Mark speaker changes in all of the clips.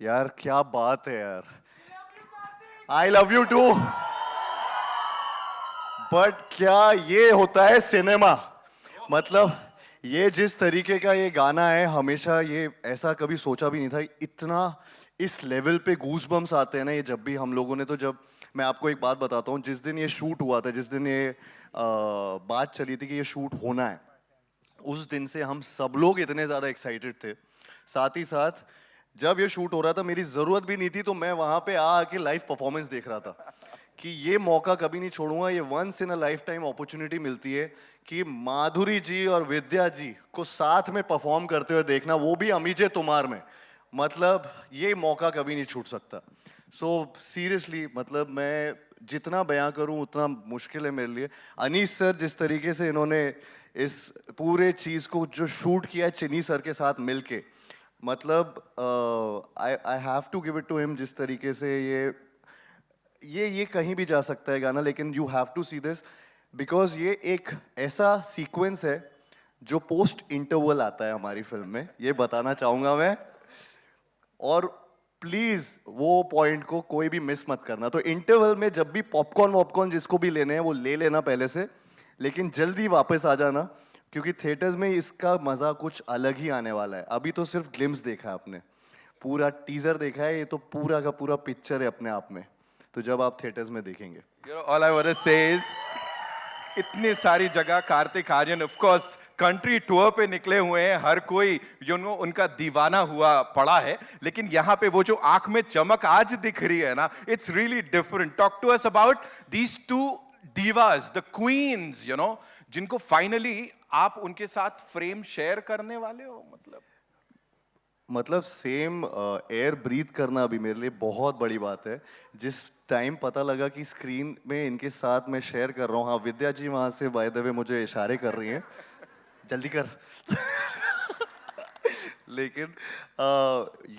Speaker 1: यार क्या बात है यार. I love you too. But क्या ये होता है सिनेमा. मतलब ये जिस तरीके का ये गाना है, हमेशा ये ऐसा कभी सोचा भी नहीं था इतना इस लेवल पे गूज बम्स आते हैं ना. ये जब भी हम लोगों ने, तो जब मैं आपको एक बात बताता हूँ, जिस दिन ये शूट हुआ था, जिस दिन ये बात चली थी कि ये शूट होना है, उस दिन से हम सब लोग इतने ज़्यादा एक्साइटेड थे. साथ ही साथ जब ये शूट हो रहा था, मेरी ज़रूरत भी नहीं थी, तो मैं वहाँ पे आके लाइव परफॉर्मेंस देख रहा था कि ये मौका कभी नहीं छोड़ूंगा. ये once in a lifetime opportunity मिलती है कि माधुरी जी और विद्या जी को साथ में परफॉर्म करते हुए देखना, वो भी अमीजे तुमार में. मतलब ये मौका कभी नहीं छूट सकता. सो सीरियसली, मतलब मैं जितना बयां करूं उतना मुश्किल है मेरे लिए. अनीस सर, जिस तरीके से इन्होंने इस पूरे चीज़ को जो शूट किया है चिनी सर के साथ मिलके, मतलब I have to give it to him. जिस तरीके से ये कहीं भी जा सकता है गाना, लेकिन you have to see this because ये एक ऐसा सीक्वेंस है जो पोस्ट इंटरवल आता है हमारी फिल्म में. ये बताना चाहूँगा मैं, और प्लीज वो पॉइंट को कोई भी मिस मत करना. तो इंटरवल में जब भी पॉपकॉर्न वॉपकॉर्न जिसको भी लेने हैं वो ले लेना पहले से, लेकिन जल्दी वापस आ जाना, क्योंकि थिएटर्स में इसका मजा कुछ अलग ही आने वाला है. अभी तो सिर्फ ग्लिम्स देखा है आपने, पूरा टीजर देखा है, ये तो पूरा का पूरा पिक्चर है अपने आप में. तो जब आप थिएटर्स में देखेंगे,
Speaker 2: all I want to say is, इतनी सारी जगह Kartik Aaryan of course country tour पे निकले हुए हैं, हर कोई उनका दीवाना हुआ पड़ा है, लेकिन यहाँ पे वो जो आंख में चमक आज दिख रही है ना, it's really different. Talk to us about these two divas, the queens, जिनको फाइनली आप उनके साथ फ्रेम शेयर करने वाले हो.
Speaker 1: मतलब सेम एयर ब्रीथ करना अभी मेरे लिए बहुत बड़ी बात है. जिस टाइम पता लगा कि स्क्रीन में इनके साथ मैं शेयर कर रहा हूँ, हाँ विद्या जी वहाँ से बाय द वे मुझे इशारे कर रही हैं, जल्दी कर. लेकिन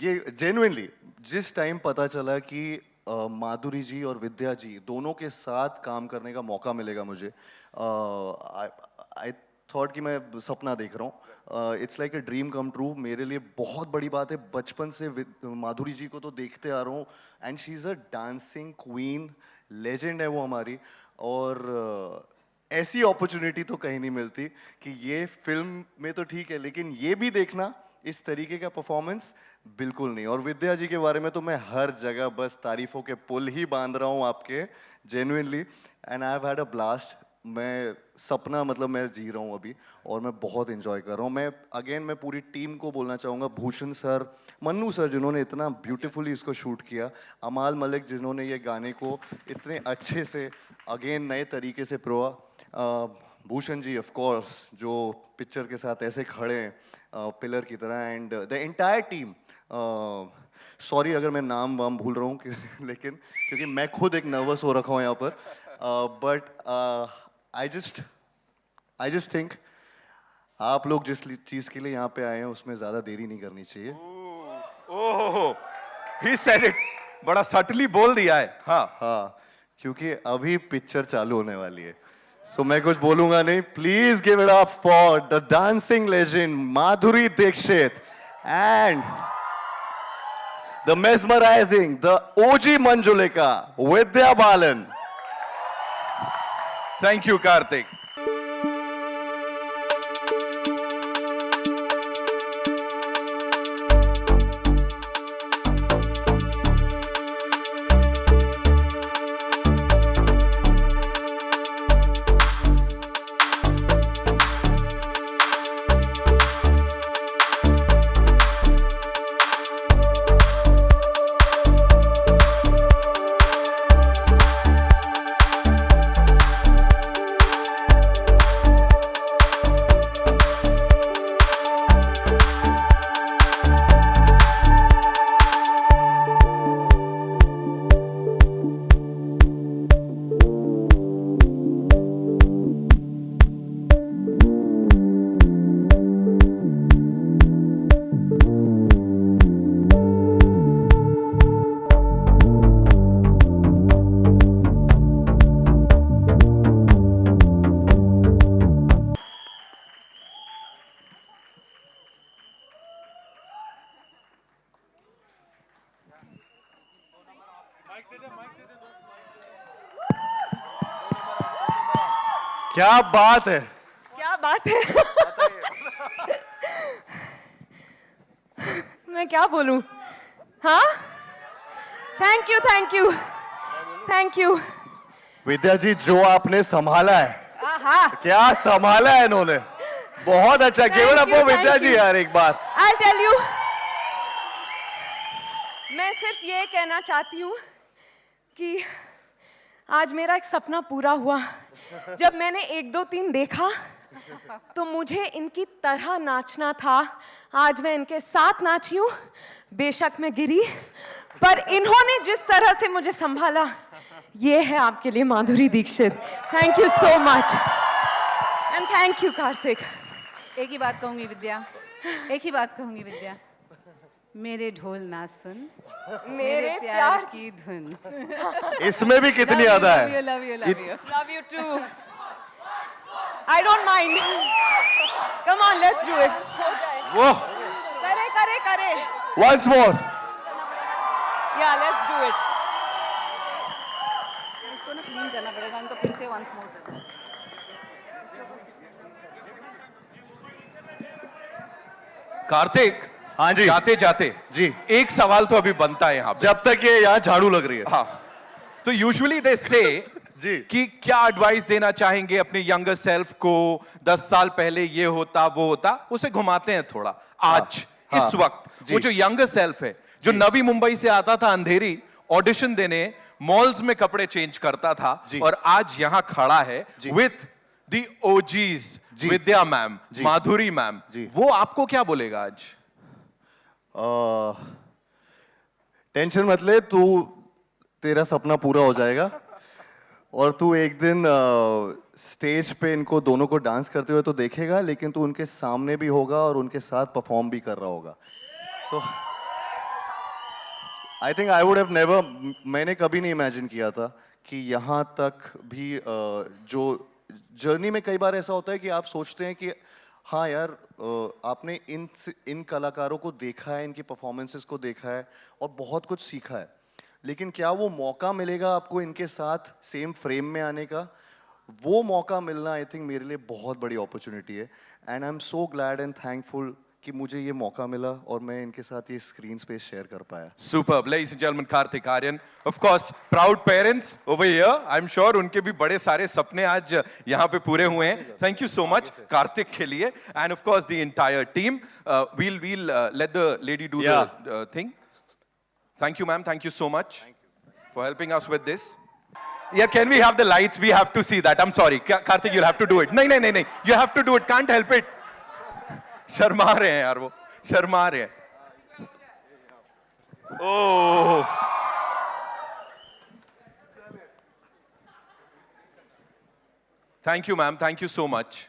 Speaker 1: ये जेन्युइनली जिस टाइम पता चला कि माधुरी जी और विद्या जी दोनों के साथ काम करने का मौका मिलेगा मुझे, आई थॉट कि मैं सपना देख रहा हूँ. It's like a dream come true. मेरे लिए बहुत बड़ी बात है. बचपन से माधुरी जी को तो देखते आ रहा हूँ, and she is a dancing queen, legend है वो हमारी. और ऐसी अपॉर्चुनिटी तो कहीं नहीं मिलती कि ये फिल्म में तो ठीक है, लेकिन ये भी देखना, इस तरीके का परफॉर्मेंस बिल्कुल नहीं. और विद्या जी के बारे में तो मैं हर जगह बस तारीफों के पुल ही बांध रहा हूँ आपके, genuinely. And I have had a blast. मैं सपना, मतलब मैं जी रहा हूँ अभी, और मैं बहुत एंजॉय कर रहा हूँ. मैं पूरी टीम को बोलना चाहूँगा, भूषण सर, मन्नू सर जिन्होंने इतना ब्यूटीफुली इसको शूट किया, अमाल मलिक जिन्होंने ये गाने को इतने अच्छे से अगेन नए तरीके से प्रोआ, भूषण जी ऑफ कोर्स जो पिक्चर के साथ ऐसे खड़े हैं पिलर की तरह, and the entire team. Sorry अगर मैं नाम वाम भूल रहा हूँ लेकिन क्योंकि मैं खुद एक नर्वस हो रखा हूँ यहाँ पर. बट आई जस्ट थिंक आप लोग जिस चीज़ के लिए यहाँ पे आए हैं उसमें ज़्यादा देरी नहीं करनी चाहिए.
Speaker 2: ओह, ही सेड इट, बड़ा सटली बोल दिया है.
Speaker 1: हाँ, क्योंकि अभी पिक्चर चालू होने वाली है. सो मैं कुछ बोलूंगा नहीं. Please give it up for the dancing legend Madhuri Dixit and the mesmerising, the OG Manjulika, Vidya Balan.
Speaker 2: Thank you Kartik.
Speaker 1: क्या बात है।
Speaker 3: क्या बात है। मैं क्या बोलूं? हाँ, thank you thank you thank you.
Speaker 1: Vidya ji, जो आपने संभाला है,
Speaker 3: हाँ,
Speaker 1: क्या संभाला है इन्होंने, बहुत अच्छा। केवल
Speaker 3: Thank you,
Speaker 1: आपको विद्या
Speaker 3: thank
Speaker 1: जी
Speaker 3: you.
Speaker 1: यार एक बार।
Speaker 3: I'll tell you. मैं सिर्फ ये कहना चाहती हूँ कि आज मेरा एक सपना पूरा हुआ। जब मैंने 1 2 3 देखा तो मुझे इनकी तरह नाचना था। आज मैं इनके साथ नाची हूँ। बेशक मैं गिरी, पर इन्होंने जिस तरह से मुझे संभाला, ये है आपके लिए Madhuri Dixit. Thank you so much and thank you Kartik.
Speaker 4: एक ही बात कहूंगी विद्या, एक ही बात कहूंगी विद्या, मेरे ढोल ना सुन,
Speaker 3: मेरे
Speaker 4: प्यार की धुन।
Speaker 1: इसमें भी कितनी ज्यादा है।
Speaker 4: Love you love you.
Speaker 3: Love you too. I don't mind. Come on, let's do it.
Speaker 1: वो
Speaker 3: करे करे करे.
Speaker 1: once more।
Speaker 3: Yeah, let's do it.
Speaker 4: इसको ना क्लीन करना पड़ेगा, इनको फिर से वंस मोर।
Speaker 2: कार्तिक,
Speaker 1: हाँ जी।
Speaker 2: जाते जाते
Speaker 1: जी।
Speaker 2: एक सवाल तो अभी बनता है यहाँ पे।
Speaker 1: जब तक ये यहाँ झाड़ू लग रही है।
Speaker 2: हाँ, तो यूजुअली दे से
Speaker 1: जी।
Speaker 2: कि क्या एडवाइस देना चाहेंगे अपने यंगर सेल्फ को, 10 साल पहले ये होता वो होता, उसे घुमाते हैं थोड़ा आज।
Speaker 1: हाँ,
Speaker 2: इस वक्त
Speaker 1: जी।
Speaker 2: वो जो यंगर सेल्फ है, जो नवी मुंबई से आता था अंधेरी ऑडिशन देने, मॉल्स में कपड़े चेंज करता था,
Speaker 1: जी।
Speaker 2: और आज यहाँ खड़ा है
Speaker 1: जी।
Speaker 2: विथ दी ओजीज,
Speaker 1: जी।
Speaker 2: विद्या मैम,
Speaker 1: जी।
Speaker 2: माधुरी मैम,
Speaker 1: जी।
Speaker 2: वो आपको क्या बोलेगा आज?
Speaker 1: टेंशन मत ले तू, तेरा सपना पूरा हो जाएगा और तू एक दिन स्टेज पे इनको दोनों को डांस करते हुए तो देखेगा, लेकिन तू उनके सामने भी होगा और उनके साथ परफॉर्म भी कर रहा होगा। So I think I would have never, मैंने कभी नहीं इमेजिन किया था कि यहाँ तक भी जो जर्नी में कई बार ऐसा होता है कि आप सोचते हैं कि हाँ यार, आपने इन कलाकारों को देखा है, इनकी परफॉर्मेंसेस को देखा है और बहुत कुछ सीखा है, लेकिन क्या वो मौका मिलेगा आपको इनके साथ सेम फ्रेम में आने का? वो मौका मिलना आई थिंक मेरे लिए बहुत बड़ी अपॉर्चुनिटी है and I am so glad and thankful कि मुझे ये मौका मिला और मैं इनके साथ ये स्क्रीन स्पेस शेयर कर पाया।
Speaker 2: Superb, ladies and gentlemen, Karthik Aaryan, of course, proud parents over here. I'm sure उनके भी बड़े सारे सपने आज यहाँ पे पूरे हुए हैं. Thank you so much, Karthik के लिए, and of course the entire team. We'll let the lady do the thing. Thank you, ma'am. Thank you so much for helping us with this. Yeah, can we have the lights? We have to see that. I'm sorry, Karthik, you'll have to do it. नहीं, you have to do it. Can't help it. Sharma रहे हैं यार, वो शर्मा रहे हैं। Oh, thank you ma'am, thank you so much.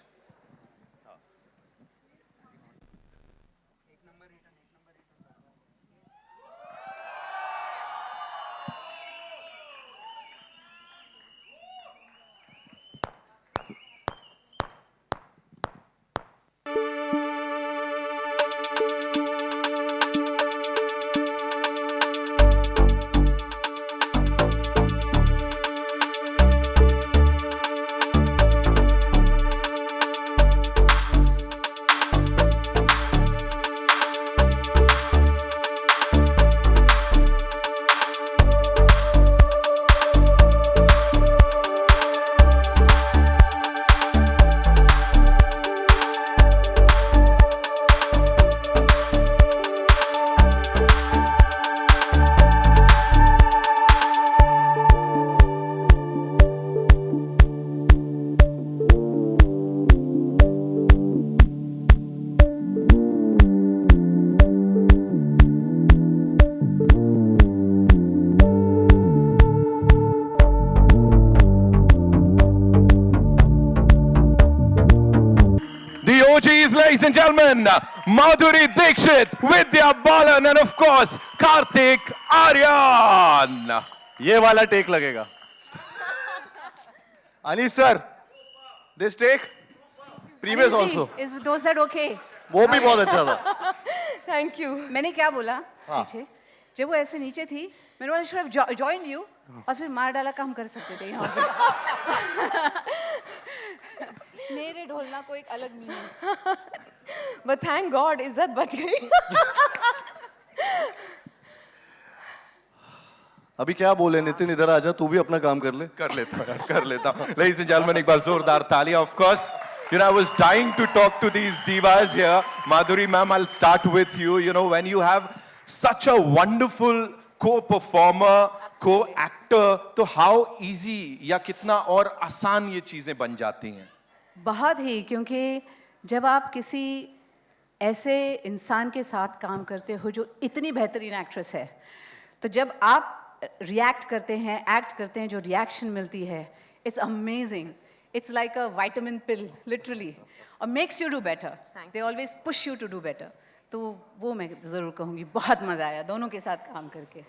Speaker 2: OGs, ladies and gentlemen, Madhuri Dixit, Vidya Balan, and of course, Karthik Aaryan.
Speaker 1: ये वाला टेक लगेगा। Anees sir, this take, previous also,
Speaker 4: Is those that okay?
Speaker 1: वो भी बहुत अच्छा था।
Speaker 3: Thank you.
Speaker 4: मैंने क्या बोला
Speaker 1: हाँ।
Speaker 4: पीछे, जब वो ऐसे नीचे थी मेरे वाले शुड हैव जॉइंड यू और फिर मार डाला काम कर सकते थे यहाँ पे। मेरे ढोलना को एक अलग नहीं है।
Speaker 3: बट थैंक गॉड इज्जत बच गई।
Speaker 1: अभी क्या बोले नितिन, इधर आजा, तू भी अपना काम कर ले।
Speaker 2: कर लेता हूं। Ladies and gentlemen, एक बार जोरदार तालियां। Of course, you know, I was dying to talk to these divas here. Madhuri ma'am, I'll start with you. You know, when you have such a wonderful co-performer, co-actor, तो how easy या कितना और आसान ये चीजें बन जाती हैं?
Speaker 4: बहुत ही, क्योंकि जब आप किसी ऐसे इंसान के साथ काम करते हो जो इतनी बेहतरीन एक्ट्रेस है, तो जब आप रिएक्ट करते हैं, एक्ट करते हैं, जो रिएक्शन मिलती है, it's amazing. It's like a vitamin pill literally, और makes you do better. They always push you to do better. तो वो मैं जरूर कहूंगी, बहुत मजा आया दोनों के साथ काम करके।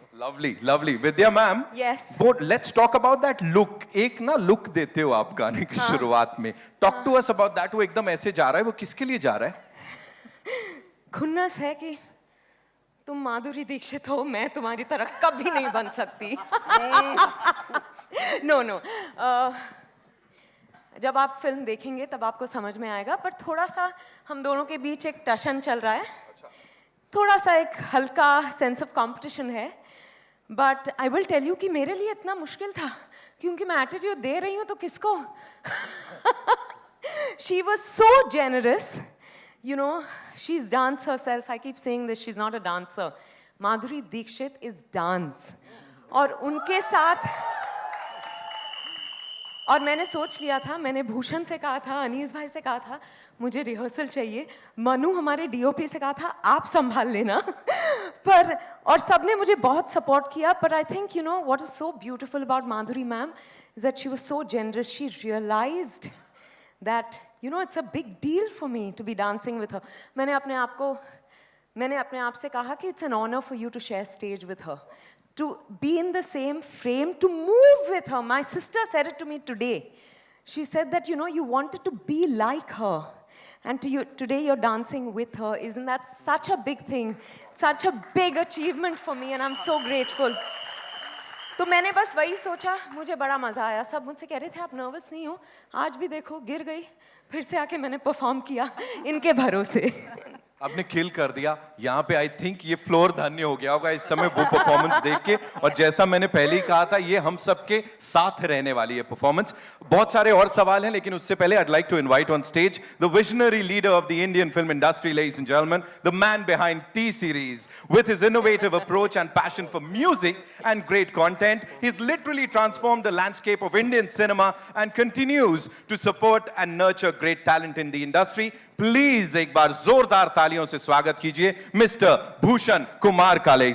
Speaker 2: लवली विद्या मैम।
Speaker 3: Yes.
Speaker 2: वो let's talk about that look. एक ना लुक देते हो आप गाने की शुरुआत में। Talk to us about that. वो एकदम ऐसे जा रहा है, वो किसके लिए जा रहा है?
Speaker 3: खुन्नस है कि तुम माधुरी दीक्षित हो, मैं तुम्हारी तरह कभी नहीं बन सकती। नो जब आप फिल्म देखेंगे तब आपको समझ में आएगा, पर थोड़ा सा हम दोनों के बीच एक टशन चल रहा है, थोड़ा सा एक हल्का सेंस ऑफ कंपटीशन है। But I will tell you कि मेरे लिए इतना मुश्किल था, क्योंकि मैं एटीट्यूड दे रही हूँ तो किसको? She was so generous, you know, she's dance herself. I keep saying this, she's not a dancer. Madhuri Dixit is dance. और उनके साथ, और मैंने सोच लिया था, मैंने भूषण से कहा था, अनीस भाई से कहा था, मुझे रिहर्सल चाहिए। मनु हमारे डीओपी से कहा था, आप संभाल लेना। पर और सबने मुझे बहुत सपोर्ट किया। पर I think you know what is so beautiful about Madhuri ma'am is that she was so generous. She realised that you know it's a big deal for me to be dancing with her. मैंने अपने आप से कहा कि it's an honor for you to share stage with her, to be in the same frame, to move with her. My sister said it to me today. She said that you know you wanted to be like her, and today you're dancing with her. Isn't that such a big thing, such a big achievement for me, and I'm so grateful. तो मैंने बस वही सोचा, मुझे बड़ा मज़ा आया। सब मुझसे कह रहे थे आप नर्वस नहीं हो? आज भी देखो गिर गई, फिर से आके मैंने परफॉर्म किया इनके भरोसे।
Speaker 2: आपने किल कर दिया यहाँ पे। आई थिंक ये फ्लोर धन्य हो गया होगा इस समय वो परफॉर्मेंस देख के। और जैसा मैंने पहले ही कहा था, ये हम सबके साथ रहने वाली है परफॉर्मेंस। बहुत सारे और सवाल हैं, लेकिन उससे पहले I'd like to invite on stage the visionary leader of the Indian film industry, ladies and gentlemen, the man behind T-Series. With his innovative approach and passion for music and great content, he's literally transformed the landscape of Indian cinema and continues to support and nurture great talent in the industry. Please एक बार जोरदार तालियों से स्वागत कीजिए mister Bhushan Kumar काले।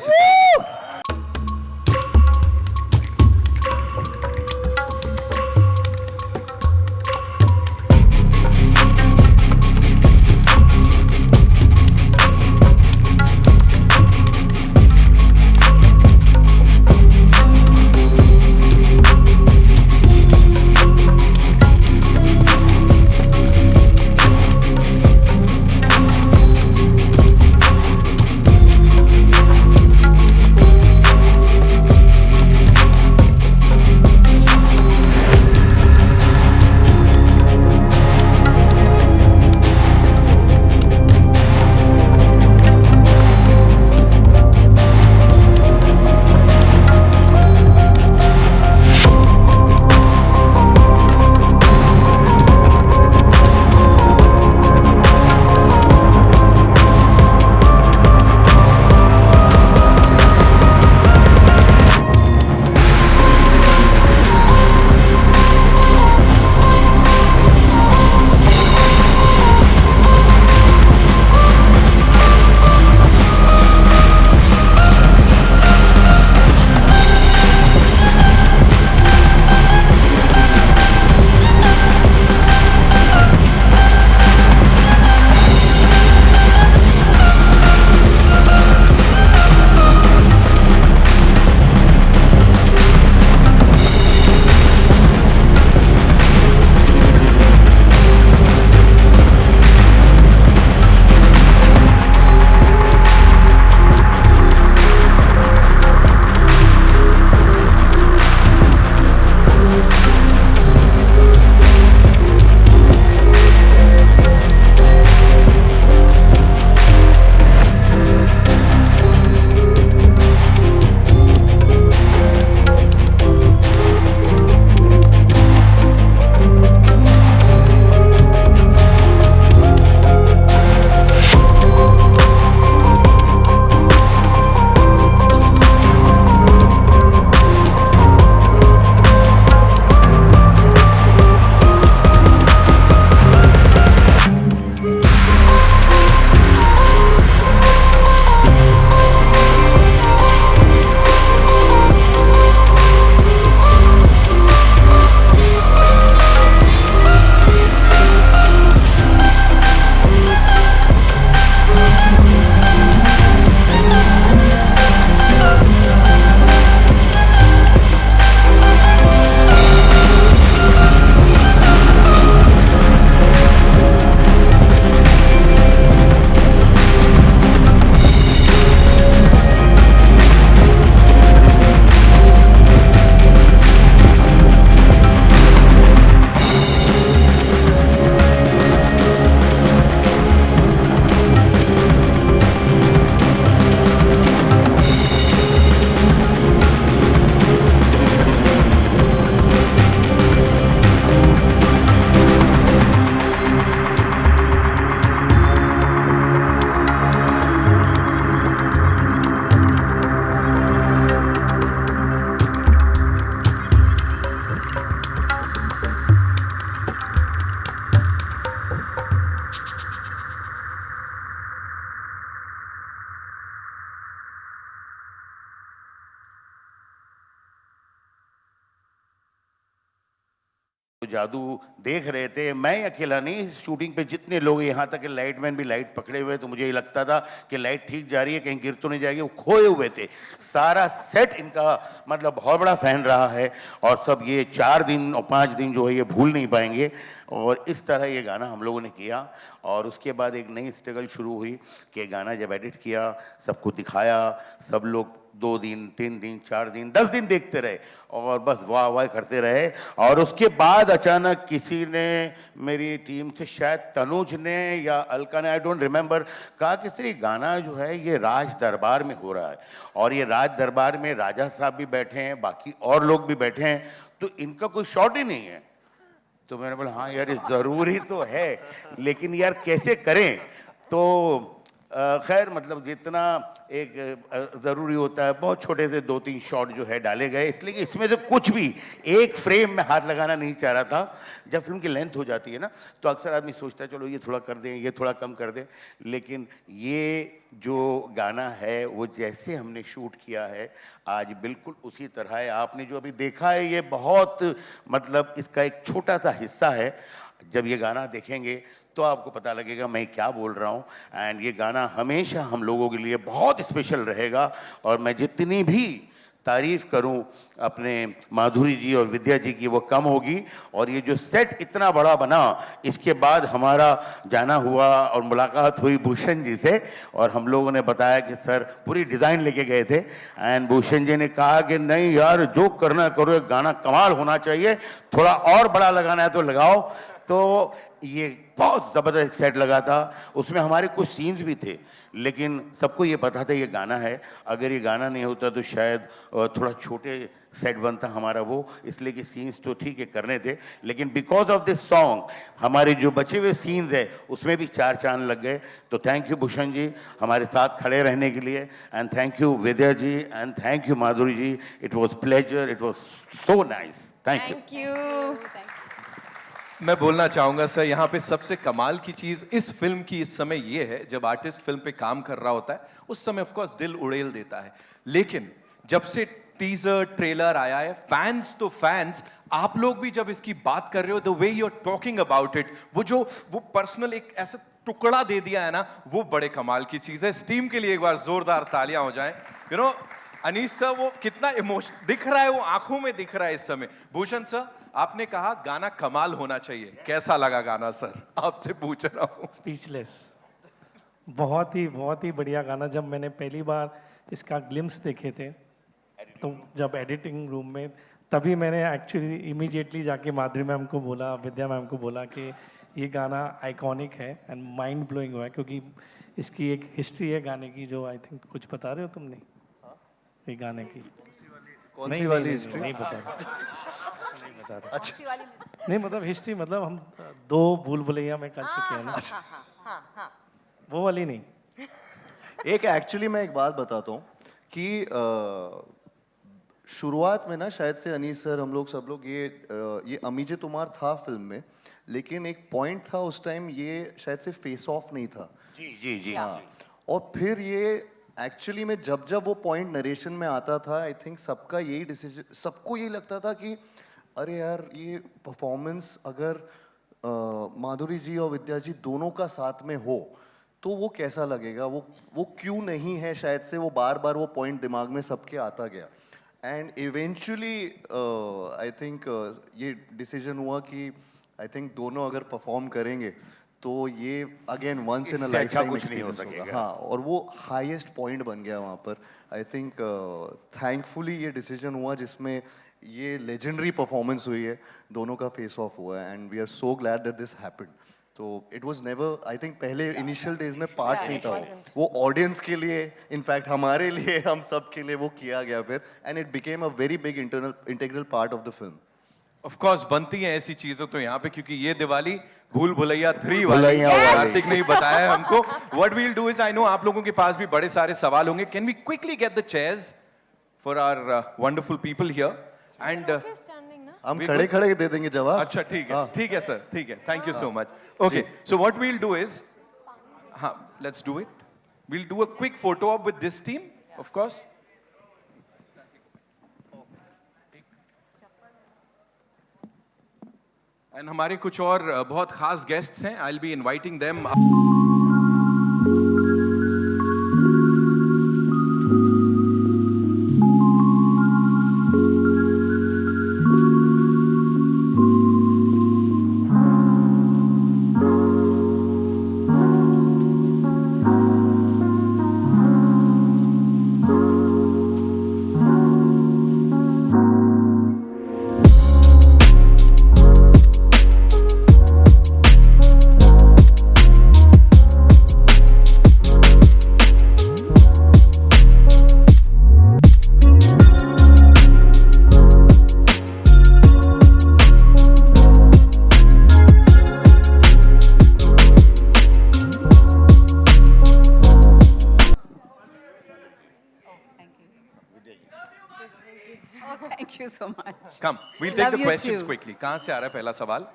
Speaker 5: जादू देख रहे थे। मैं अकेला नहीं, शूटिंग पे जितने लोग, यहाँ तक कि लाइटमैन भी लाइट पकड़े हुए, तो मुझे ये लगता था कि लाइट ठीक जा रही है, कहीं गिर तो नहीं जाएगी। वो खोए हुए थे। सारा सेट इनका मतलब बहुत बड़ा फैन रहा है, और सब ये 4 दिन और 5 दिन जो है ये भूल नहीं पाएंगे। और इस तरह ये गाना हम लोगों ने किया, और उसके बाद एक नई स्ट्रगल शुरू हुई कि गाना जब एडिट किया, सबको दिखाया, सब लोग 2 दिन 3 दिन 4 दिन 10 दिन देखते रहे और बस वाह वाह करते रहे। और उसके बाद अचानक किसी ने, मेरी टीम से शायद तनुज ने या अलका ने, आई डोंट रिमेंबर, कहा कि सर ये गाना जो है ये राज दरबार में हो रहा है, और ये राज दरबार में राजा साहब भी बैठे हैं, बाकी और लोग भी बैठे हैं, तो इनका कोई शॉट ही नहीं है। तो मैंने बोला हाँ यार ये ज़रूरी तो है, लेकिन यार कैसे करें। तो खैर मतलब जितना एक ज़रूरी होता है, बहुत छोटे से 2-3 शॉट जो है डाले गए, इसलिए कि इसमें से कुछ भी एक फ्रेम में हाथ लगाना नहीं चाह रहा था। जब फिल्म की लेंथ हो जाती है ना, तो अक्सर आदमी सोचता है चलो ये थोड़ा कर दें, ये थोड़ा कम कर दें, लेकिन ये जो गाना है वो जैसे हमने शूट किया है आज बिल्कुल उसी तरह है। आपने जो अभी देखा है ये बहुत मतलब इसका एक छोटा सा हिस्सा है। जब ये गाना देखेंगे तो आपको पता लगेगा मैं क्या बोल रहा हूँ। एंड ये गाना हमेशा हम लोगों के लिए बहुत स्पेशल रहेगा, और मैं जितनी भी तारीफ़ करूं अपने माधुरी जी और विद्या जी की वो कम होगी। और ये जो सेट इतना बड़ा बना, इसके बाद हमारा जाना हुआ और मुलाकात हुई भूषण जी से, और हम लोगों ने बताया कि सर पूरी डिज़ाइन लेके गए थे, एंड भूषण जी ने कहा कि नहीं यार जो करना करो, गाना कमाल होना चाहिए, थोड़ा और बड़ा लगाना है तो लगाओ। तो ये बहुत ज़बरदस्त सेट लगा था। उसमें हमारे कुछ सीन्स भी थे, लेकिन सबको ये पता था ये गाना है। अगर ये गाना नहीं होता तो शायद थोड़ा छोटे सेट बनता हमारा वो, इसलिए कि सीन्स तो ठीक है करने थे, लेकिन बिकॉज ऑफ दिस सॉन्ग हमारे जो बचे हुए सीन्स है उसमें भी 4 चांद लग गए। तो थैंक यू भूषण जी हमारे साथ खड़े रहने के लिए, and thank you Vidya ji, and thank you Madhuri ji. It was pleasure, it was so nice. Thank you.
Speaker 3: Thank you.
Speaker 2: मैं बोलना चाहूंगा सर, यहाँ पे सबसे कमाल की चीज इस फिल्म की इस समय ये है, जब आर्टिस्ट फिल्म पे काम कर रहा होता है उस समय ऑफ कोर्स दिल उड़ेल देता है, लेकिन जब से टीजर ट्रेलर आया है, फैंस तो फैंस, आप लोग भी जब इसकी बात कर रहे हो, the way you are talking about it, वो पर्सनल एक ऐसा टुकड़ा दे दिया है ना, वो बड़े कमाल की चीज है। इस टीम के लिए एक बार जोरदार तालियां हो जाएं। यू नो अनीस सर, वो कितना इमोशन दिख रहा है, वो आंखों में दिख रहा है इस समय। भूषण सर, आपने कहा गाना कमाल होना चाहिए, कैसा लगा गाना सर? आपसे पूछ रहा हूँ।
Speaker 6: स्पीचलेस। बहुत ही बढ़िया गाना। जब मैंने पहली बार इसका ग्लिम्स देखे थे, तो जब एडिटिंग रूम में, तभी मैंने एक्चुअली इमीडिएटली जाके माधुरी मैम को बोला, विद्या मैम को बोला कि ये गाना आइकॉनिक है एंड माइंड ब्लोइंग हुआ है, क्योंकि इसकी एक हिस्ट्री है गाने की जो आई थिंक कुछ बता रहे हो तुम नहीं ये गाने की?
Speaker 1: कौन सी वाली हिस्ट्री?
Speaker 6: नहीं बता रहा। अच्छा नहीं, मतलब हिस्ट्री, मतलब हम 2 भूल भुलैया में कर चुके हैं ना, वो वाली नहीं।
Speaker 1: एक एक्चुअली मैं एक बात बताता हूँ कि शुरुआत में ना शायद से अनीस सर, हम लोग सब लोग ये अमीजे तुमार था फिल्म में, लेकिन एक पॉइंट था उस टाइम ये शायद से फेस ऑफ नहीं था।
Speaker 5: जी जी जी।
Speaker 1: हाँ, और फिर ये एक्चुअली में जब वो पॉइंट नरेशन में आता था, आई थिंक सबका यही डिसीजन, सबको यही लगता था कि अरे यार ये परफॉर्मेंस अगर माधुरी जी और विद्या जी दोनों का साथ में हो तो वो कैसा लगेगा, वो क्यों नहीं है, शायद से वो बार बार वो पॉइंट दिमाग में सबके आता गया। एंड इवेंचुअली आई थिंक ये डिसीजन हुआ कि आई थिंक दोनों अगर परफॉर्म करेंगे तो ये again once in a lifetime
Speaker 5: कुछ नहीं हो सकेगा।
Speaker 1: हाँ, और वो हाईएस्ट पॉइंट बन गया वहाँ पर। आई थिंक थैंकफुली ये डिसीजन हुआ जिसमें ये लेजेंडरी परफॉर्मेंस हुई है, दोनों का फेस ऑफ हुआ है, and we are so glad that this happened. तो it was never, I think पहले इनिशियल डेज में पार्ट नहीं था वो ऑडियंस के लिए, इनफैक्ट हमारे लिए, हम सब के लिए वो किया गया फिर, and it became a very big integral part of the film.
Speaker 2: Of course बनती हैं ऐसी चीजें तो यहाँ पे, क्योंकि ये दिवाली भूल भुलैया 3 वाली कार्तिक ने बताया है हमको। What we will do is, I know आप लोगों के पास भी बड़े सारे सवाल होंगे, can we quickly get the chairs for our wonderful people here and
Speaker 1: हम खड़े खड़े दे देंगे जवाब।
Speaker 2: अच्छा ठीक है सर, ठीक है, thank you so much. Okay, so what we will do is, हाँ let's do it, we will do a quick photo op with this team of course. And हमारे कुछ और बहुत खास गेस्ट्स हैं, I will be inviting them.
Speaker 4: Thank you so much.
Speaker 2: Come, we'll take
Speaker 4: Love
Speaker 2: the
Speaker 4: you
Speaker 2: questions
Speaker 4: too.
Speaker 2: quickly. कहाँ से आ रहा है पहला सवाल?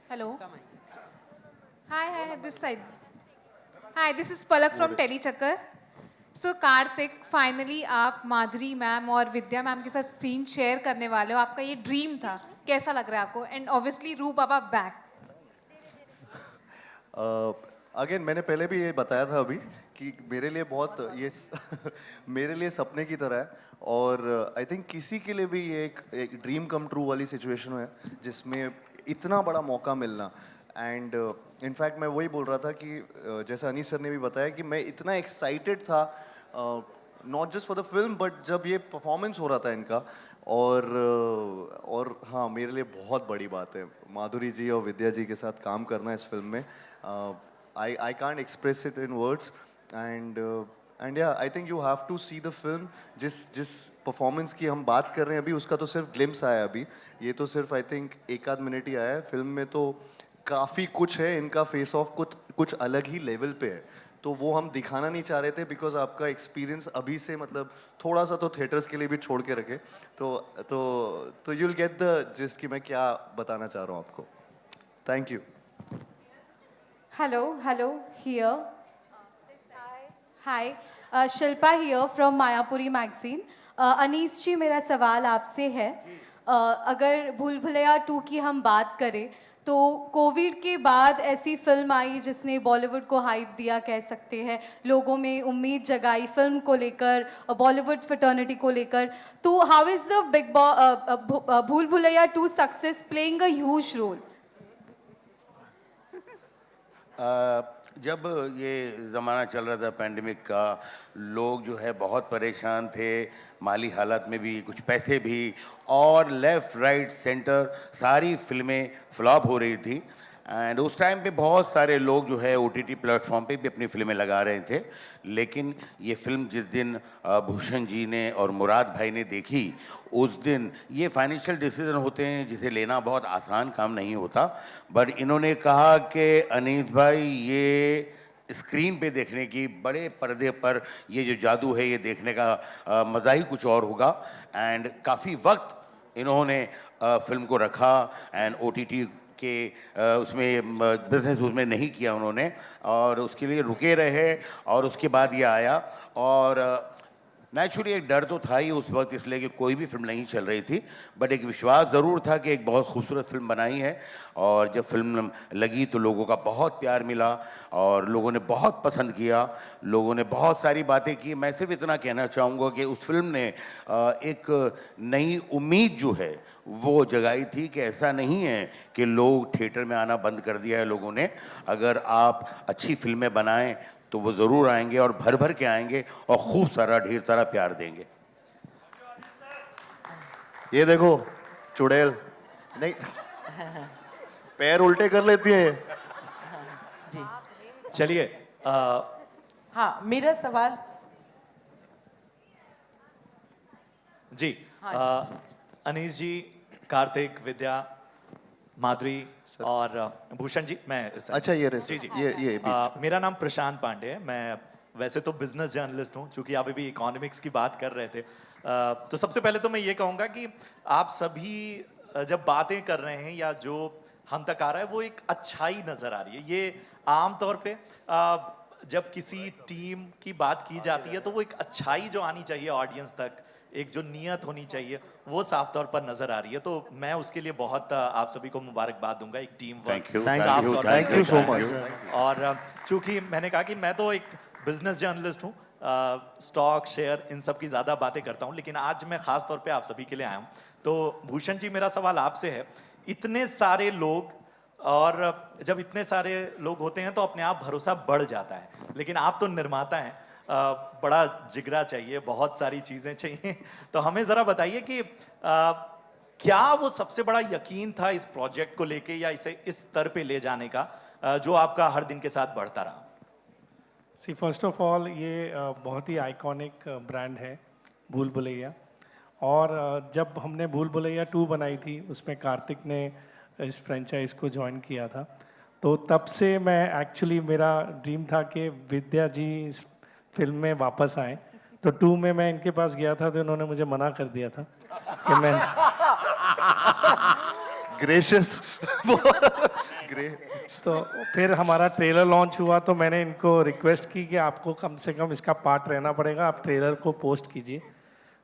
Speaker 7: Hello. Hi, this side. Hi, this is Palak from Telechakkar. So Kartik, finally आप माधुरी ma'am और विद्या ma'am के साथ स्क्रीन शेयर करने वाले हो. आपका ये ड्रीम था, कैसा लग रहा है आपको? एंड ऑब्वियसली रूप बाबा बैक.
Speaker 1: अगेन मैंने पहले भी ये बताया था अभी कि मेरे लिए बहुत ये मेरे लिए सपने की तरह है, और आई थिंक किसी के लिए भी ये एक ड्रीम कम ट्रू वाली सिचुएशन है जिसमें इतना बड़ा मौका मिलना. एंड इनफैक्ट मैं वही बोल रहा था कि जैसा अनीस सर ने भी बताया कि मैं इतना एक्साइटेड था not just for the film but जब ये परफॉर्मेंस हो रहा था इनका, और हाँ मेरे लिए बहुत बड़ी बात है माधुरी जी और विद्या जी के साथ काम करना इस फिल्म में. I can't express it in words, and yeah, I think you have to see the film. जिस परफॉर्मेंस की हम बात कर रहे हैं अभी उसका तो सिर्फ ग्लिम्स आया है अभी, ये तो सिर्फ आई थिंक एक आध मिनट ही आया है. फिल्म में तो काफ़ी कुछ है, इनका फेस ऑफ कुछ अलग ही लेवल पे है, तो वो हम दिखाना नहीं चाह रहे थे बिकॉज आपका एक्सपीरियंस अभी से मतलब थोड़ा सा तो थिएटर्स के लिए भी छोड़ के रखे, तो you'll get the gist कि मैं क्या बताना चाह रहा हूँ आपको. Thank you.
Speaker 8: Hello, here. Hi, Shilpa here from Mayapuri magazine. Anees ji, मेरा सवाल आपसे है. अगर भूल भुलैया 2 की हम बात करें तो कोविड के बाद ऐसी फिल्म आई जिसने बॉलीवुड को हाइप दिया, कह सकते हैं, लोगों में उम्मीद जगाई फिल्म को लेकर, बॉलीवुड फ्रेटर्निटी को लेकर. तो how is the Bhool Bhulaiyaa 2 success playing a huge role?
Speaker 5: जब ये ज़माना चल रहा था पैंडमिक का, लोग जो है बहुत परेशान थे, माली हालत में भी, कुछ पैसे भी, और लेफ़्ट राइट सेंटर सारी फिल्में फ्लॉप हो रही थी. एंड उस टाइम पे बहुत सारे लोग जो है OTT प्लेटफॉर्म पे भी अपनी फिल्में लगा रहे थे. लेकिन ये फिल्म जिस दिन भूषण जी ने और मुराद भाई ने देखी, उस दिन ये फाइनेंशियल डिसीजन होते हैं जिसे लेना बहुत आसान काम नहीं होता, बट इन्होंने कहा कि अनीस भाई ये स्क्रीन पे देखने की, बड़े पर्दे पर ये जो जादू है ये देखने का मज़ा ही कुछ और होगा. एंड काफ़ी वक्त इन्होंने फिल्म को रखा एंड OTT के उसमें बिजनेस उसमें नहीं किया उन्होंने, और उसके लिए रुके रहे, और उसके बाद ये आया. और नेचुरली एक डर तो था ही उस वक्त, इसलिए कि कोई भी फिल्म नहीं चल रही थी, बट एक विश्वास ज़रूर था कि एक बहुत खूबसूरत फिल्म बनाई है. और जब फिल्म लगी तो लोगों का बहुत प्यार मिला और लोगों ने बहुत पसंद किया, लोगों ने बहुत सारी बातें की. मैं सिर्फ इतना कहना चाहूँगा कि उस फिल्म ने एक नई उम्मीद जो है वो जगाई थी कि ऐसा नहीं है कि लोग थिएटर में आना बंद कर दिया है लोगों ने. अगर आप अच्छी फिल्में बनाएं तो वो ज़रूर आएंगे और भर भर के आएंगे और खूब सारा ढेर सारा प्यार देंगे.
Speaker 1: ये देखो चुड़ैल नहीं पैर उल्टे कर लेती है.
Speaker 9: चलिए
Speaker 10: हाँ, मेरा सवाल
Speaker 9: जी. अनीस जी, कार्तिक, विद्या, माधुरी और भूषण जी, मैं
Speaker 1: अच्छा ये रहे
Speaker 9: जी जी
Speaker 1: ये
Speaker 9: मेरा नाम प्रशांत पांडे है. मैं वैसे तो बिजनेस जर्नलिस्ट हूँ, क्योंकि आप अभी इकोनॉमिक्स की बात कर रहे थे. तो सबसे पहले तो मैं ये कहूँगा कि आप सभी जब बातें कर रहे हैं या जो हम तक आ रहा है वो एक अच्छाई नजर आ रही है। ये आम तौर पे जब किसी टीम की बात की जाती है तो वो एक अच्छाई जो आनी चाहिए ऑडियंस तक, एक जो नीयत होनी चाहिए, वो साफ तौर पर नजर आ रही है। तो मैं उसके लिए बहुत आप सभी को मुबारकबाद दूंगा, एक टीम वर्क
Speaker 5: Thank you,
Speaker 9: साफ तौर पर
Speaker 1: thank you so
Speaker 9: दिख रहा
Speaker 1: much.
Speaker 9: है। और चूंकि मैंने कहा कि मैं तो एक बिजनेस जर्नलिस्ट हूँ, स्टॉक शेयर इन सब की ज़्यादा बातें करता हूँ, लेकिन आज मैं खास तौर पे आप सभी के लिए आया हूँ। तो भूषण जी, मेरा सवाल आपसे है, इतने सारे लोग, और जब इतने सारे लोग होते हैं तो अपने आप भरोसा बढ़ जाता है, लेकिन आप तो निर्माता हैं, बड़ा जिगरा चाहिए, बहुत सारी चीज़ें चाहिए। तो हमें ज़रा बताइए कि क्या वो सबसे बड़ा यकीन था इस प्रोजेक्ट को लेके या इसे इस स्तर पे ले जाने का, जो आपका हर दिन के साथ बढ़ता रहा?
Speaker 6: सी फर्स्ट ऑफ ऑल ये बहुत ही आइकॉनिक ब्रांड है भूल भुलैया, और जब हमने भूल भुलैया 2 बनाई थी उसमें कार्तिक ने इस फ्रेंचाइज को ज्वाइन किया था, तो तब से मैं एक्चुअली, मेरा ड्रीम था कि विद्या जी इस फिल्म में वापस आए। तो 2 में मैं इनके पास गया था तो इन्होंने मुझे मना कर दिया था कि मैं
Speaker 1: ग्रेशियस ग्रेट।
Speaker 6: तो फिर हमारा ट्रेलर लॉन्च हुआ तो मैंने इनको रिक्वेस्ट की कि आपको कम से कम इसका पार्ट रहना पड़ेगा, आप ट्रेलर को पोस्ट कीजिए।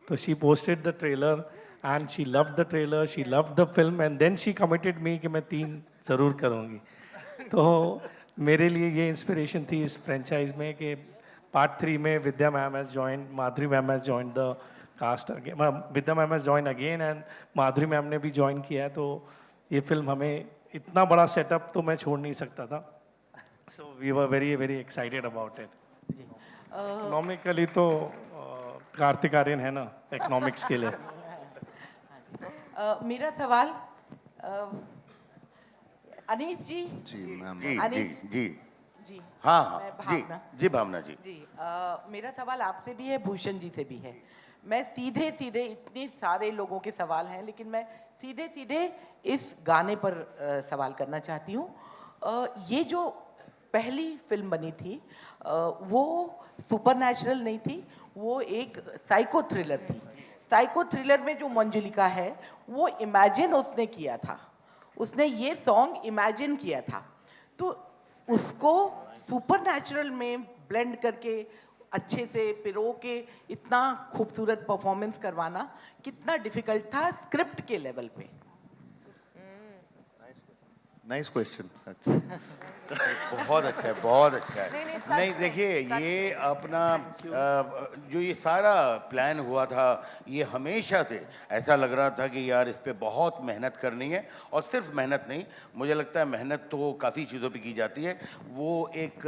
Speaker 6: तो she posted the trailer and she loved the trailer, she loved the film, and then she committed me कि मैं 3 ज़रूर करूँगी। तो मेरे लिए ये इंस्पिरेशन थी इस फ्रेंचाइज में कि पार्ट 3 में Vidya ma'am has join, Madhuri ma'am has join the cast again, Vidya ma'am has join again and Madhuri ma'am ने भी ज्वाइन किया है। तो ये फिल्म, हमें इतना बड़ा सेटअप तो मैं छोड़ नहीं सकता था। So we were very very excited about it. Economically तो कार्तिक आर्यन है ना इकोनॉमिक्स के लिए।
Speaker 10: मेरा सवाल अनीस जी।
Speaker 1: जी मैम।
Speaker 5: जी जी
Speaker 10: अनिल-
Speaker 5: जी
Speaker 10: जी
Speaker 5: हाँ हाँ
Speaker 10: मैं
Speaker 5: जी
Speaker 10: भावना।
Speaker 5: जी भावना जी।
Speaker 10: जी मेरा सवाल आपसे भी है, भूषण जी से भी है। मैं सीधे सीधे, इतने सारे लोगों के सवाल हैं लेकिन मैं सीधे सीधे इस गाने पर सवाल करना चाहती हूँ। ये जो पहली फिल्म बनी थी वो सुपरनैचुरल नहीं थी, वो एक साइको थ्रिलर थी। साइको थ्रिलर में जो मंजुलिका है वो इमेजिन उसने किया था, उसने ये सॉन्ग इमेजिन किया था, तो उसको सुपरनैचुरल में ब्लेंड करके अच्छे से पिरो के इतना खूबसूरत परफॉर्मेंस करवाना कितना डिफिकल्ट था स्क्रिप्ट के लेवल पे?
Speaker 1: Nice question.
Speaker 5: बहुत अच्छा है, बहुत अच्छा है।
Speaker 3: नहीं, सच
Speaker 5: नहीं
Speaker 3: में,
Speaker 5: देखिए,
Speaker 3: सच
Speaker 5: ये अपना जो ये सारा प्लान हुआ था, ये हमेशा से ऐसा लग रहा था कि यार इस पे बहुत मेहनत करनी है। और सिर्फ मेहनत नहीं, मुझे लगता है मेहनत तो काफ़ी चीज़ों पे की जाती है, वो एक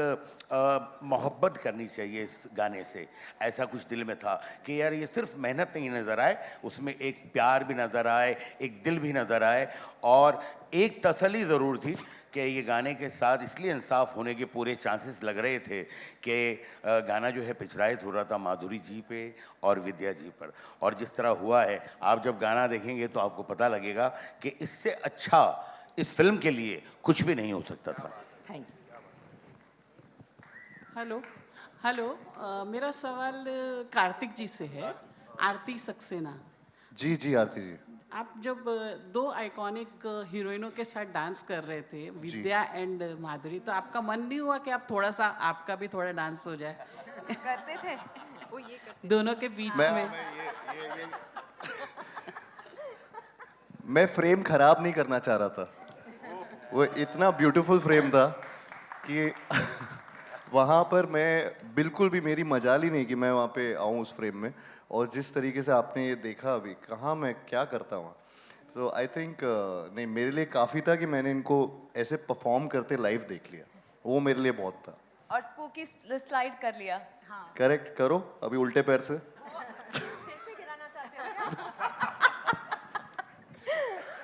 Speaker 5: मोहब्बत करनी चाहिए इस गाने से। ऐसा कुछ दिल में था कि यार ये सिर्फ मेहनत नहीं नज़र आए, उसमें एक प्यार भी नज़र आए, एक दिल भी नज़र आए। और एक तसल्ली ज़रूर थी कि ये गाने के साथ इसलिए इंसाफ होने के पूरे चांसेस लग रहे थे कि गाना जो है पिक्चराइज हो रहा था माधुरी जी पे और विद्या जी पर। और जिस तरह हुआ है, आप जब गाना देखेंगे तो आपको पता लगेगा कि इससे अच्छा इस फिल्म के लिए कुछ भी नहीं हो सकता था।
Speaker 10: Thank you.
Speaker 11: हेलो हेलो, मेरा सवाल कार्तिक जी से है, आरती सक्सेना।
Speaker 1: जी जी आरती जी।
Speaker 11: आप जब 2 आइकॉनिक हीरोइनों के साथ डांस कर रहे थे, विद्या एंड माधुरी, तो आपका मन नहीं हुआ कि आप थोड़ा सा, आपका भी थोड़ा डांस हो जाए
Speaker 3: करते थे वो, ये करते
Speaker 11: दोनों के बीच में?
Speaker 1: मैं फ्रेम खराब नहीं करना चाह रहा था, वो इतना ब्यूटीफुल फ्रेम था कि वहाँ पर मैं बिल्कुल भी, मेरी मजाल ही नहीं कि मैं वहाँ पे आऊँ उस फ्रेम में। और जिस तरीके से आपने ये देखा अभी, कहाँ मैं क्या करता हूँ, तो आई थिंक नहीं, मेरे लिए काफ़ी था कि मैंने इनको ऐसे परफॉर्म करते लाइव देख लिया, वो मेरे लिए बहुत था।
Speaker 3: और स्पूकी स्लाइड कर लिया। हाँ।
Speaker 1: करेक्ट करो अभी उल्टे पैर से।
Speaker 3: फिर से गिराना चाहते हो क्या?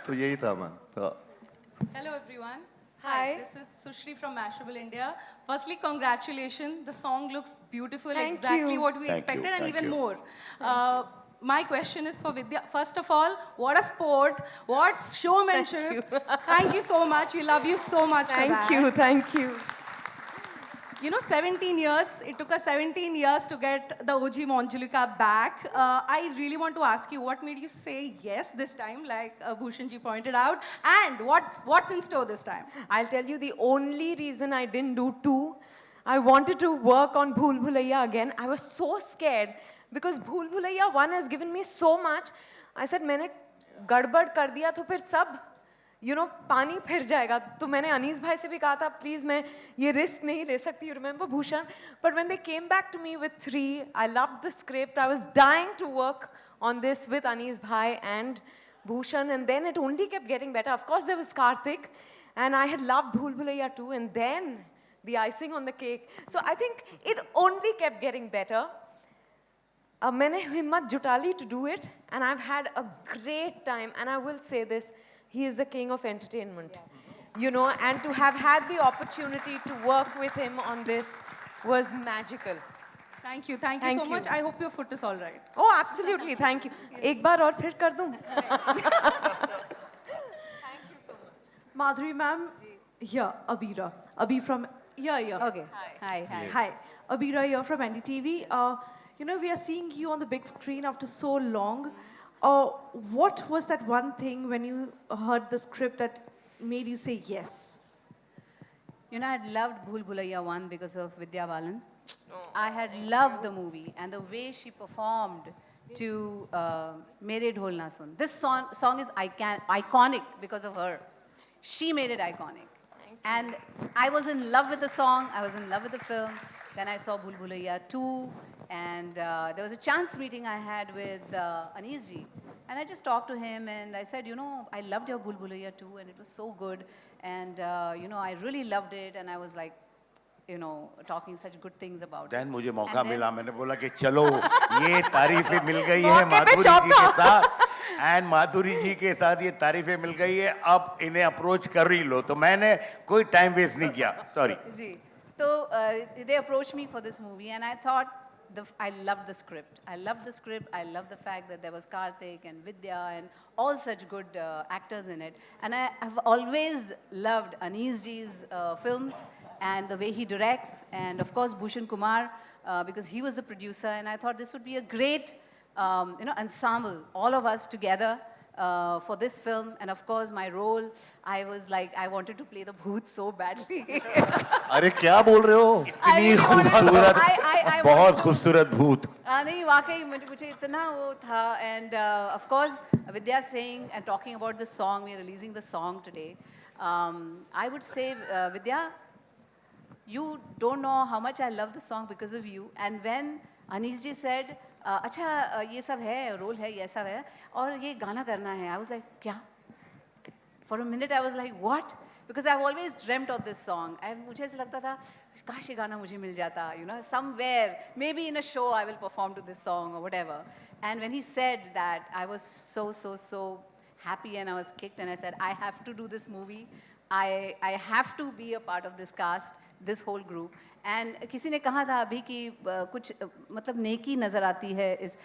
Speaker 1: तो यही था ma'am.
Speaker 12: Hello everyone.
Speaker 3: Hi.
Speaker 12: This is Sushri from Mashable India. Firstly, congratulations. The song looks beautiful.
Speaker 3: Thank
Speaker 12: exactly
Speaker 3: you.
Speaker 12: what we
Speaker 5: Thank
Speaker 12: expected
Speaker 5: you,
Speaker 12: and
Speaker 5: thank
Speaker 12: even
Speaker 5: you.
Speaker 12: more. My question is for Vidya. First of all, what a sport. What showmanship. Thank you so much. We love you so much for that.
Speaker 3: Thank you, thank you.
Speaker 12: You know, 17 years, it took us 17 years to get the OG Manjulika back. I really want to ask you, what made you say yes this time, like Bhushanji pointed out, and what's in store this time?
Speaker 3: I'll tell you the only reason I didn't do 2. I wanted to work on Bhool Bhulaiya again. I was so scared because Bhool Bhulaiya 1 has given me so much. I said, मैंने गड़बड़ कर दिया तो फिर सब पानी फिर जाएगा. तो मैंने अनीस भाई से भी कहा था, प्लीज मैं ये रिस्क नहीं ले सकती. You remember Bhushan? But when they came back to me with 3, I loved the script. I was dying to work on this with Anis bhai and Bhushan, and then it only kept getting better. Of course, there was Karthik, and I had loved Bhool Bhulaiya too, and then the icing on the cake. So I think it only kept getting better. मैंने हिम्मत जुटा ली to do it, and I've had a great time. And I will say this, he is the king of entertainment. And to have had the opportunity to work with him on this was magical.
Speaker 12: Thank you so much. I hope your foot is all right.
Speaker 3: Oh, absolutely, thank you. एक बार और फिर कर दूं?
Speaker 13: Madhuri ma'am, here, Abira. Abhi from, here.
Speaker 4: Okay. Hi.
Speaker 13: Hi. Abira here from NDTV. We are seeing you on the big screen after so long. What was that one thing when you heard the script that made you say yes?
Speaker 4: I had loved Bhool Bhulaiya 1 because of Vidya Balan. I had loved the movie and the way she performed to Mere Dhol Na Sun. This song is iconic because of her. She made it iconic. And I was in love with the song. I was in love with the film. Then I saw Bhool Bhulaiya 2. And there was a chance meeting I had with Anis ji. And I just talked to him and I said, I loved your Bhool Bhulaiya 2 and it was so good. And, I really loved it. And I was like, talking such good things about it.
Speaker 5: Then मुझे मौका मिला, मैंने बोला कि चलो ये तारीफें मिल गई है माधुरी जी के साथ एंड माधुरी जी के साथ ये तारीफें मिल गई है, अब इन्हें अप्रोच कर ही लो. तो मैंने कोई टाइम वेस्ट नहीं किया. सॉरी
Speaker 4: जी. तो they approached me for this movie and I thought I loved the script. I loved the script. I loved the fact that there was Karthik and Vidya and all such good actors in it. And I have always loved Anis ji's films and the way he directs, and of course Bhushan Kumar because he was the producer. And I thought this would be a great ensemble, all of us together for this film. And of course my role, I was like, I wanted to play the bhoot so badly.
Speaker 1: अरे क्या बोल रहे हो?
Speaker 5: इतनी खूबसूरत, बहुत खूबसूरत भूत.
Speaker 4: नहीं वाकई मुझे इतना वो था. And of course Vidya saying and talking about the song, we are releasing the song today. I would say Vidya, you don't know how much I love the song because of you. And when Anis ji said, अच्छा ये सब है, role है, ये सब है और ये गाना करना है, I was like, क्या? For a minute I was like, what? Because I've always dreamt of this song. And मुझे ऐसा लगता था, काश ये गाना मुझे मिल जाता, somewhere, maybe in a show I will perform to this song or whatever. And when he said that, I was so happy and I was kicked and I said, I have to do this movie. I have to be a part of this cast, this whole group. And किसी ने कहा था अभी कि कुछ मतलब नेकी नजर आती है is,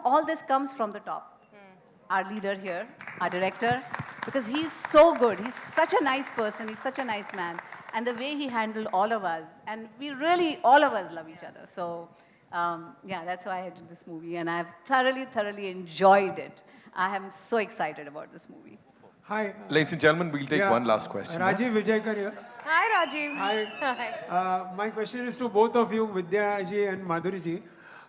Speaker 4: all this comes from the top. Our leader here, our director, because he's so good. He's such a nice person. He's such a nice man. And the way he handled all of us, and we really, all of us love each other. So, that's why I did this movie. And I've thoroughly enjoyed it. I am so excited about this movie.
Speaker 2: Hi. Ladies and gentlemen, we'll take one last question.
Speaker 14: Rajiv Vijayakar here.
Speaker 3: Hi, Rajiv.
Speaker 14: Hi. My question is to both of you, Vidya ji and Madhuri ji.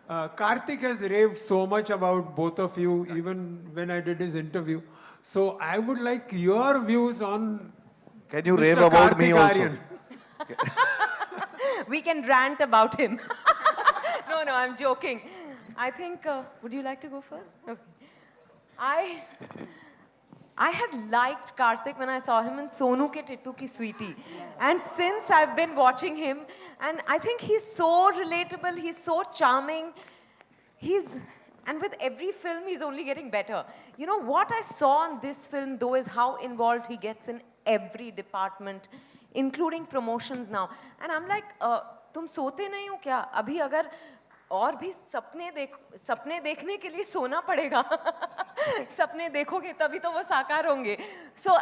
Speaker 14: Karthik has raved so much about both of you, even when I did his interview. So I would like your views on.
Speaker 1: Can you
Speaker 14: Mr.
Speaker 1: rave about
Speaker 14: Karthik
Speaker 1: me also?
Speaker 14: Aaryan.
Speaker 3: We can rant about him. No, I'm joking. I think, would you like to go first? Okay. I had liked Karthik when I saw him in Sonu Ke Tittu Ki Sweetie. Yes. And since I've been watching him, and I think he's so relatable, he's so charming. And with every film, he's only getting better. What I saw in this film, though, is how involved he gets in every department, including promotions now. And I'm like, तुम सोते नहीं हो क्या? अभी अगर और भी सपने देखने के लिए सोना पड़ेगा. सपने देखोगे तभी तो वो साकार होंगे. So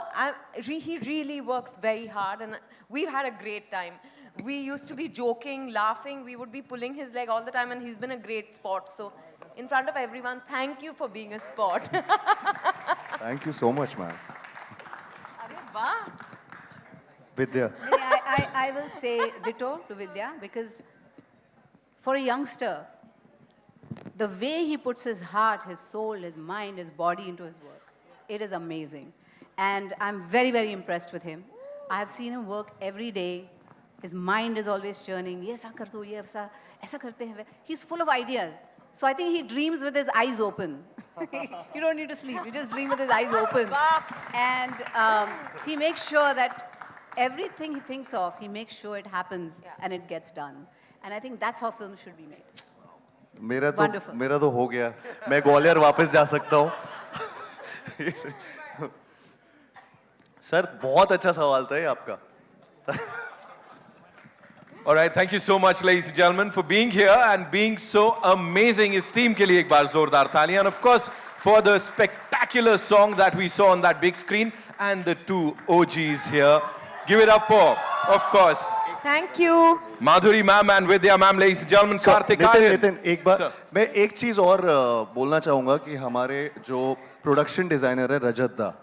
Speaker 3: he really works very hard and we've had a great time. we used to be joking, laughing. We would be pulling his leg all the time, and he's been a great sport. So, in front of everyone, thank you for being a sport.
Speaker 1: Thank you so much, man.
Speaker 3: Wow.
Speaker 1: Vidya.
Speaker 4: I will say ditto to Vidya, because for a youngster, the way he puts his heart, his soul, his mind, his body into his work, it is amazing. And I'm very, very impressed with him. I have seen him work every day. His mind is always churning. Ye aisa kar do, ye aisa karte hain. He's full of ideas. So I think he dreams with his eyes open. You don't need to sleep. You just dream with his eyes open. And he makes sure that everything he thinks of, he makes sure it happens and it gets done. And I think that's how films should be made.
Speaker 1: मेरा तो हो गया. मैं ग्वालियर वापस जा सकता हूँ. Sir बहुत अच्छा सवाल था ये आपका.
Speaker 2: All right, thank you so much, ladies and gentlemen, for being here and being so amazing. इस team के लिए एक बार जोरदार तालियां. And of course, for the spectacular song that we saw on that big screen and the two OGs here. Give it up for, of course,
Speaker 3: Thank you.
Speaker 2: Madhuri ma'am and Vidya ma'am, ladies and gentlemen. Kartik
Speaker 1: Nitin एक बार मैं एक चीज और बोलना चाहूँगा कि हमारे जो प्रोडक्शन डिजाइनर है रजत दा,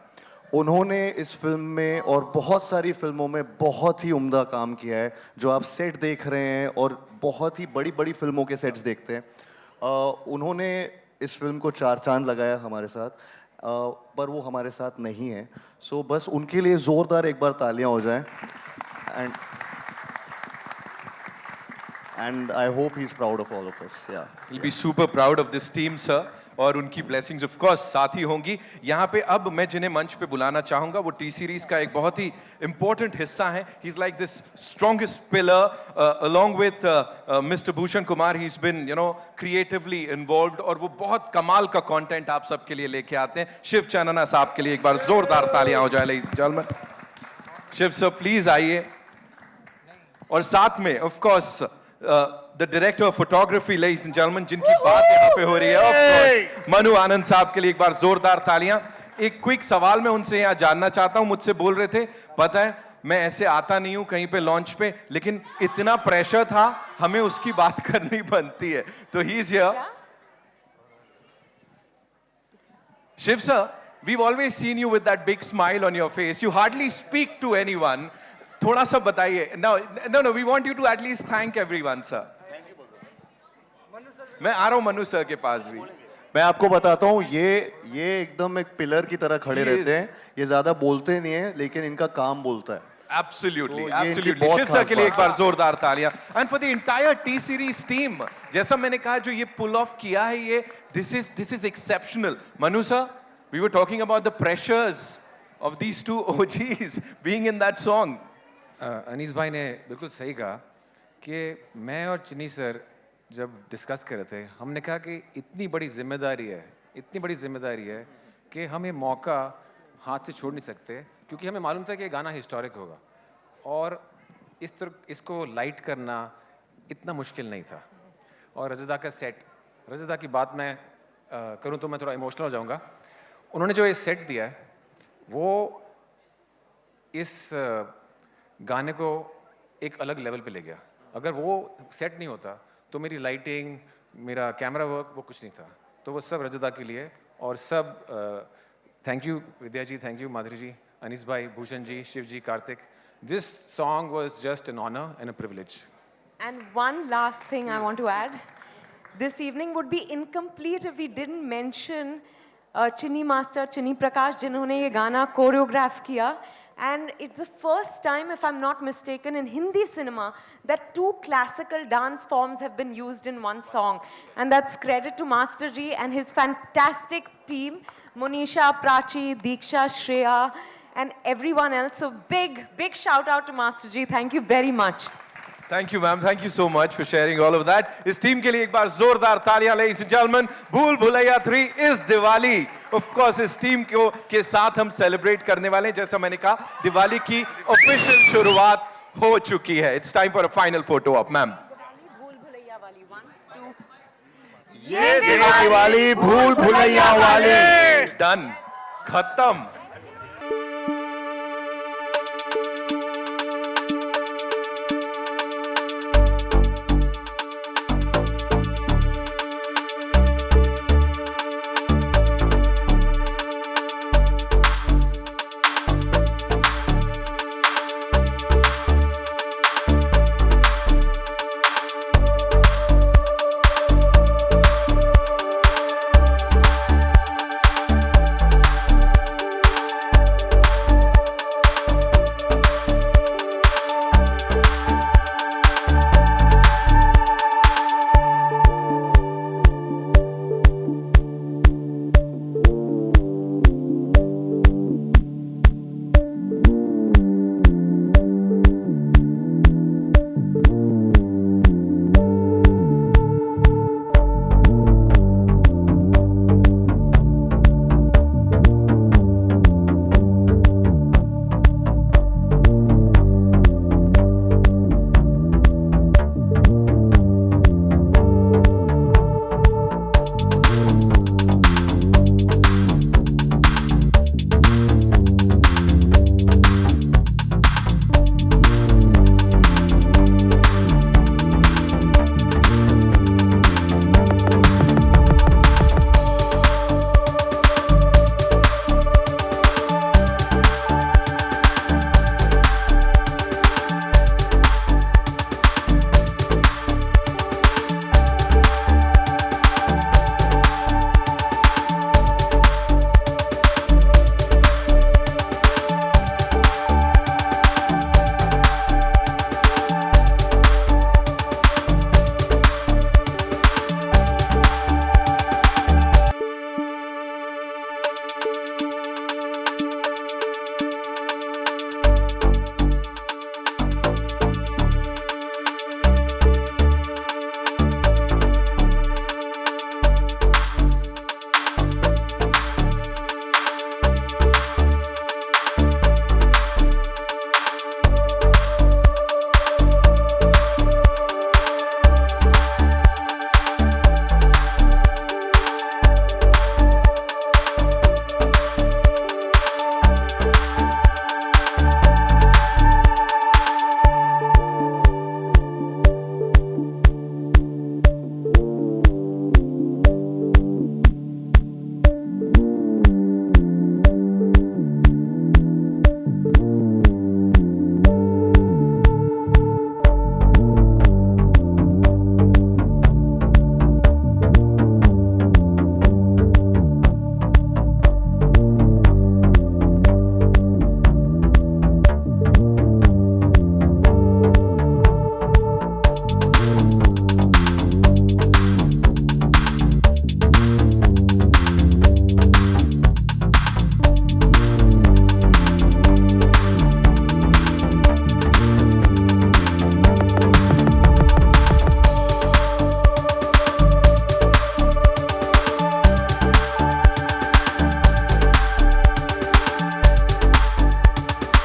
Speaker 1: उन्होंने इस फिल्म में और बहुत सारी फिल्मों में बहुत ही उम्दा काम किया है. जो आप सेट देख रहे हैं और बहुत ही बड़ी बड़ी फिल्मों के सेट्स देखते हैं, उन्होंने इस फिल्म को 4 चांद लगाया हमारे साथ, पर वो हमारे साथ नहीं है. सो बस उनके लिए जोरदार एक बार तालियां हो जाएं. And I hope he's proud of all of us. Yeah.
Speaker 2: He'll be super proud of this team, sir. और उनकी blessings of course साथ ही होंगी. यहाँ पे अब मैं जिन्हें मंच पे बुलाना चाहूँगा वो T series का एक बहुत ही important हिस्सा है. He's like this strongest pillar along with Mr. Bhushan Kumar. He's been, you know, creatively involved और वो बहुत कमाल का content आप सबके लिए लेके आते हैं. शिव चानना साहब के लिए एक बार जोरदार तालियां हो जाए, ladies and gentlemen. Shiv sir, please आइए. और साथ में of course the director of photography, ladies and gentlemen, जिनकी बात यहाँ पे हो रही है, of course, मनु आनंद साहब के लिए एक बार जोरदार तालियां. एक क्विक सवाल मैं उनसे यहाँ जानना चाहता हूँ. मुझसे बोल रहे थे, पता है मैं ऐसे आता नहीं हूँ कहीं पे लॉन्च पे, लेकिन इतना प्रेशर था हमें उसकी बात करनी बनती है. तो he is here. Shiv sir, we've always seen you with that big smile on your face. You hardly speak to anyone. थोड़ा सा बताइए. No, we want you to at least thank everyone, sir. मैं आ रहा हूँ Manu sir के पास भी.
Speaker 1: मैं आपको बताता हूँ, ये एकदम एक पिलर की तरह खड़े रहते हैं. ये ज्यादा बोलते नहीं है, लेकिन इनका काम बोलता है.
Speaker 2: Absolutely. शिव सर के लिए एक बार जोरदार तालियां. And for the entire T series team, जैसा मैंने कहा, जो ये pull off किया है, ये this is exceptional. Manu sir, we were talking about the pressures of these two OGs being in that song.
Speaker 15: Anees भाई ने बिल्कुल सही कहा कि मैं और चिनी सर जब डिस्कस कर रहे थे, हमने कहा कि इतनी बड़ी जिम्मेदारी है कि हम ये मौका हाथ से छोड़ नहीं सकते, क्योंकि हमें मालूम था कि ये गाना हिस्टोरिक होगा और इस तरह इसको लाइट करना इतना मुश्किल नहीं था. और रजदा का सेट, रजदा की बात मैं करूं तो मैं थोड़ा इमोशनल हो जाऊंगा. उन्होंने जो ये सेट दिया है वो इस गाने को एक अलग लेवल पे ले गया. अगर वो सेट नहीं होता तो मेरी लाइटिंग, मेरा कैमरा वर्क, वो कुछ नहीं था. तो वो सब रजदा के लिए. और सब thank you Vidya ji, thank you Madhuri ji, Anees भाई, Bhushan ji, Shiv ji, Kartik. This song was just an honour and a privilege.
Speaker 3: And one last thing I want to add. This evening would be incomplete if we didn't mention Chinni Master, Chinni Prakash, जिन्होंने ये गाना choreograph किया. And it's the first time, if I'm not mistaken, in Hindi cinema that 2 classical dance forms have been used in one song. And that's credit to Master Ji and his fantastic team, Monisha, Prachi, Diksha, Shreya, and everyone else. So big shout out to Master Ji. Thank you very much.
Speaker 2: Thank you, ma'am. Thank you so much for sharing all of that. इस team के लिए एक बार जोरदार तालियां, ladies and gentlemen. भूल भुलैया 3 इस Diwali, of course, इस team के साथ हम सेलिब्रेट करने वाले हैं. जैसा मैंने कहा, दिवाली की ऑफिशियल शुरुआत हो चुकी है. It's time for a final photo op, ma'am.
Speaker 3: भूल भुलैया वाली 1, 2.
Speaker 1: ये दिवाली भूल भुलैया वाली.
Speaker 2: Done. खत्म.